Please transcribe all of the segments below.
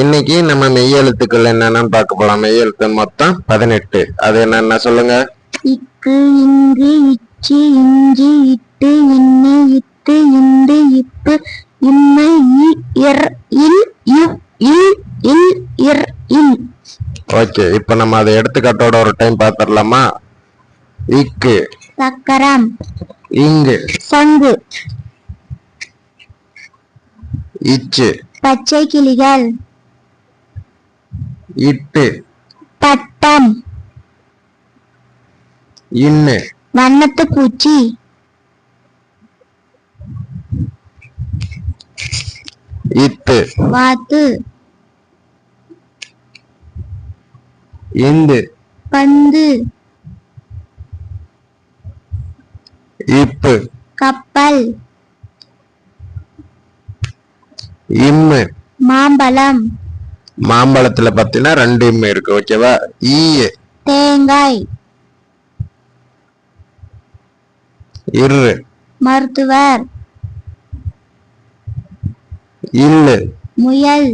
இன்னைக்கு நம்ம மெய் எழுத்துக்கள் என்னன்னு பார்க்க போலாம். மெய் எழுத்து மொத்தம் 18. அது என்னென்ன சொல்லுங்க. இக்கு, இங்கு, இச்சு, இஞ்சி, இட்டு, இன்னு, இத்து, இந்து, இப்பு, இம்மு, இர், இல், இவ், இல், இல், இர், இன். ஓகே, இப்ப நம்ம அதை எடுத்துக்காட்டோட ஒரு டைம் பார்த்துடலாமா. இக்கு சக்கரம், இங்கு சங்கு, இச்சு பச்சை கிளிகள், இட்டு பட்டம், இன்னு வண்ணத்து பூச்சி, இத்து வாத்து, இந்து பந்து, இப்பு கப்பல், இம்மு மாம்பழம், மாம்பழத்துல பாத்தீங்கன்னா 2 இம்மு இருக்கு. ஓகேவா. ஈ தேங்காய், இரு மருத்துவர், இல்லு முயல்,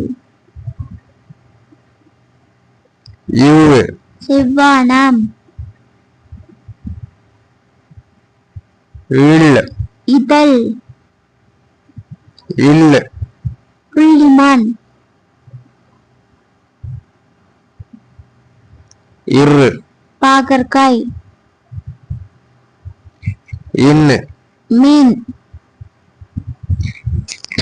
இவ்வு செவ்வானம், இல்ல இதழ், இல்ல புள்ளிமான், இரு பாகற்காய், இன்னு மீன்.